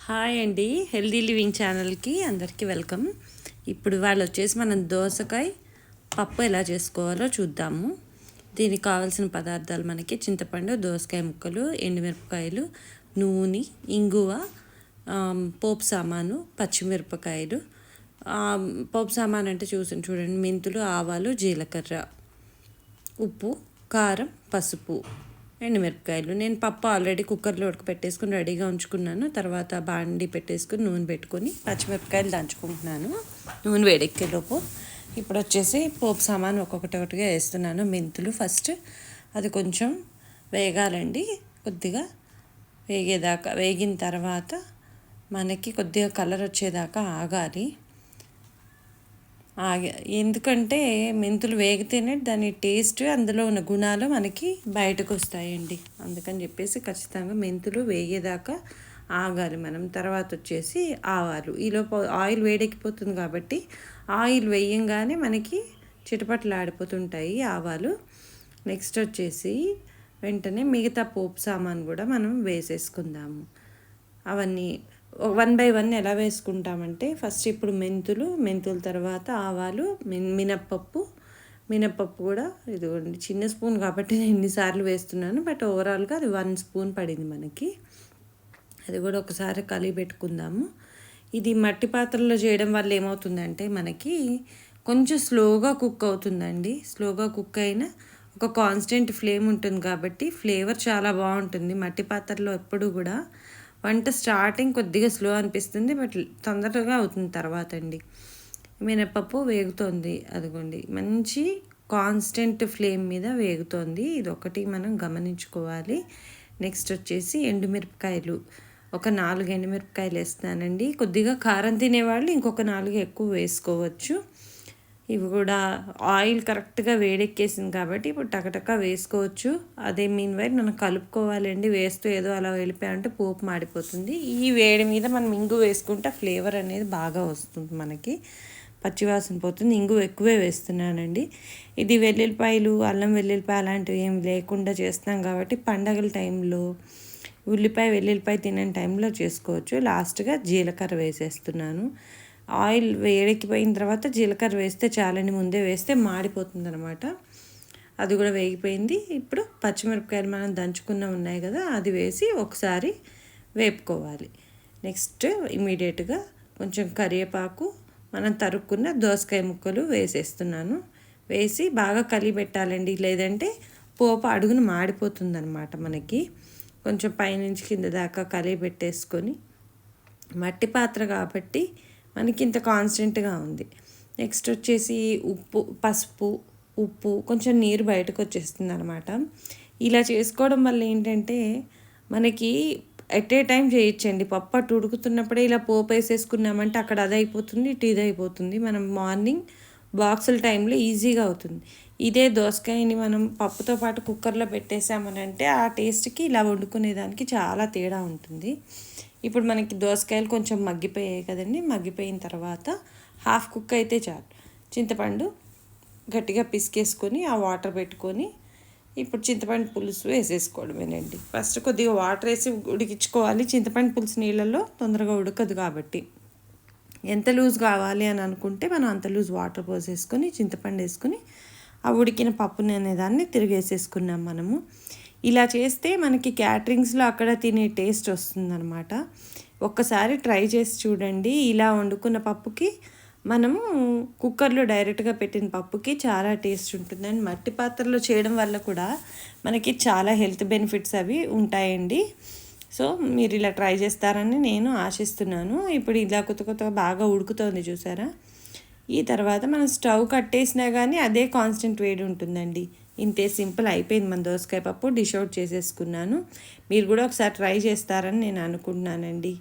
Hi అండి, healthy living ఛానల్కి అందరికీ వెల్కమ్. ఇప్పుడు వాళ్ళు వచ్చేసి మనం దోసకాయ పప్పు ఎలా చేసుకోవాలో చూద్దాము. దీనికి కావాల్సిన పదార్థాలు మనకి చింతపండు, దోసకాయ ముక్కలు, ఎండుమిరపకాయలు, నూనె, ఇంగువ, పోపు సామాను, పచ్చిమిరపకాయలు. పోపు సామాను అంటే చూడండి, మెంతులు, ఆవాలు, జీలకర్ర, ఉప్పు, కారం, పసుపు, ఎండుమిరపకాయలు. నేను పప్పు ఆల్రెడీ కుక్కర్లో ఉడకపెట్టేసుకుని రెడీగా ఉంచుకున్నాను. తర్వాత బాండి పెట్టేసుకుని నూనె పెట్టుకొని పచ్చిమిరపకాయలు దంచుకుంటున్నాను నూనె వేడెక్కేలోపు. ఇప్పుడు వచ్చేసి పోపు సామాను ఒక్కొక్కటిగా వేస్తున్నాను. మెంతులు ఫస్ట్ అది కొంచెం వేగాలండి, కొద్దిగా వేగిన తర్వాత మనకి కొద్దిగా కలర్ వచ్చేదాకా ఆగాలి. ఎందుకంటే మెంతులు వేగితేనే దాని టేస్ట్, అందులో ఉన్న గుణాలు మనకి బయటకు వస్తాయండి. అందుకని చెప్పేసి ఖచ్చితంగా మెంతులు వేగేదాకా ఆగాలి మనం. తర్వాత వచ్చేసి ఆవాలు. ఈలోపు ఆయిల్ వేడెక్కిపోతుంది కాబట్టి ఆయిల్ వేయంగానే మనకి చిటపట్లు ఆడిపోతుంటాయి ఆవాలు. నెక్స్ట్ వచ్చేసి వెంటనే మిగతా పోపు సామాన్ కూడా మనం వేసేసుకుందాము. అవన్నీ 1 by 1 ఎలా వేసుకుంటామంటే, ఫస్ట్ ఇప్పుడు మెంతుల తర్వాత ఆవాలు, మినప్పప్పు కూడా ఇదిగోండి. చిన్న స్పూన్ కాబట్టి నేను ఎన్నిసార్లు వేస్తున్నాను, బట్ ఓవరాల్గా అది 1 స్పూన్ పడింది మనకి. అది కూడా ఒకసారి కలిపి పెట్టుకుందాము. ఇది మట్టి పాత్రలో చేయడం వల్ల ఏమవుతుందంటే మనకి కొంచెం స్లోగా కుక్ అవుతుందండి. స్లోగా కుక్ అయినా ఒక కాన్స్టెంట్ ఫ్లేమ్ ఉంటుంది కాబట్టి ఫ్లేవర్ చాలా బాగుంటుంది. మట్టి పాత్రలో ఎప్పుడు కూడా వంట స్టార్టింగ్ కొద్దిగా స్లో అనిపిస్తుంది, బట్ తొందరగా అవుతుంది తర్వాత అండి. మినపప్పు వేగుతోంది, అదిగోండి మంచి కాన్స్టెంట్ ఫ్లేమ్ మీద వేగుతోంది. ఇది ఒకటి మనం గమనించుకోవాలి. నెక్స్ట్ వచ్చేసి ఎండుమిరపకాయలు, ఒక 4 ఎండుమిరపకాయలు వేస్తున్నానండి. కొద్దిగా కారం తినేవాళ్ళు ఇంకొక 4 ఎక్కువ వేసుకోవచ్చు. ఇవి కూడా ఆయిల్ కరెక్ట్గా వేడెక్కేసింది కాబట్టి ఇప్పుడు టకటక వేసుకోవచ్చు. అదే మీన్వైల్ మనం కలుపుకోవాలండి. వేస్తూ ఏదో అలా వెళ్ళిపోయామంటే పోపు మాడిపోతుంది. ఈ వేడి మీద మనం ఇంగు వేసుకుంటే ఫ్లేవర్ అనేది బాగా వస్తుంది, మనకి పచ్చివాసన పోతుంది. ఇంగు ఎక్కువే వేస్తున్నానండి. ఇది వెల్లుల్లిపాయలు, అల్లం వెల్లుల్లిపాయ అలాంటివి ఏమి లేకుండా చేస్తున్నాం కాబట్టి పండగల టైంలో వెల్లుల్లిపాయ తినే టైంలో చేసుకోవచ్చు. లాస్ట్గా జీలకర్ర వేసేస్తున్నాను. ఆయిల్ వేడెక్కిపోయిన తర్వాత జీలకర్ర వేస్తే చాలని, ముందే వేస్తే మాడిపోతుంది అనమాట. అది కూడా వేగిపోయింది. ఇప్పుడు పచ్చిమిరపకాయలు మనం దంచుకున్న ఉన్నాయి కదా, అది వేసి ఒకసారి వేపుకోవాలి. నెక్స్ట్ ఇమీడియట్గా కొంచెం కరివేపాకు, మనం తరుక్కున్న దోసకాయ ముక్కలు వేసేస్తున్నాను. వేసి బాగా కలిపెట్టాలండి, లేదంటే పోపు అడుగును మాడిపోతుంది అనమాట. మనకి కొంచెం పైనుంచి కింద దాకా కలిపెట్టేసుకొని, మట్టి పాత్ర కాబట్టి మనకి ఇంత కాన్స్టెంట్గా ఉంది. నెక్స్ట్ వచ్చేసి పసుపు, ఉప్పు, కొంచెం నీరు బయటకు వచ్చేస్తుంది అనమాట. ఇలా చేసుకోవడం వల్ల ఏంటంటే మనకి ఎట్ ఏ టైం చేయొచ్చండి. పప్పు అటు ఉడుకుతున్నప్పుడే ఇలా పోపు వేసేసుకున్నామంటే అక్కడ అది అయిపోతుంది, ఇటు ఇది అయిపోతుంది. మనం మార్నింగ్ బాక్సుల టైంలో ఈజీగా అవుతుంది. ఇదే దోసకాయని మనం పప్పుతో పాటు కుక్కర్లో పెట్టేసామనంటే ఆ టేస్ట్కి ఇలా వండుకునేదానికి చాలా తేడా ఉంటుంది. ఇప్పుడు మనకి దోసకాయలు కొంచెం మగ్గిపోయాయి కదండి. మగ్గిపోయిన తర్వాత హాఫ్ కుక్ అయితే చాలు. చింతపండు గట్టిగా పిసికేసుకొని ఆ వాటర్ పెట్టుకొని ఇప్పుడు చింతపండు పులుసు వేసేసుకోవడమేనండి. ఫస్ట్ కొద్దిగా వాటర్ వేసి ఉడికించుకోవాలి. చింతపండు పులుసు నీళ్ళల్లో తొందరగా ఉడకదు కాబట్టి ఎంత లూజ్ కావాలి అని అనుకుంటే మనం అంత లూజ్ వాటర్ పోసేసుకొని చింతపండు వేసుకొని ఆ ఉడికిన పప్పుని అనేదాన్ని తిరిగేసేసుకున్నాం మనము. ఇలా చేస్తే మనకి క్యాటరింగ్స్లో అక్కడ తినే టేస్ట్ వస్తుందన్నమాట. ఒక్కసారి ట్రై చేసి చూడండి. ఇలా వండుకున్న పప్పుకి మనము కుక్కర్లో డైరెక్ట్గా పెట్టిన పప్పుకి చాలా టేస్ట్ ఉంటుందండి. మట్టి పాత్రలో చేయడం వల్ల కూడా మనకి చాలా హెల్త్ బెనిఫిట్స్ అవి ఉంటాయండి. సో మీరు ఇలా ట్రై చేస్తారని నేను ఆశిస్తున్నాను. ఇప్పుడు ఇలా కొత్తగా బాగా ఉడుకుతోంది చూసారా. ఈ తర్వాత మనం స్టవ్ కట్టేసినా కానీ అదే కాన్స్టెంట్ వేడి ఉంటుందండి. ఇంతే, సింపుల్ అయిపోయింది మన దోసకాయ పప్పు. డిష్ అవుట్ చేసేసుకున్నాను. మీరు కూడా ఒకసారి ట్రై చేస్తారని నేను అనుకుంటున్నానండి.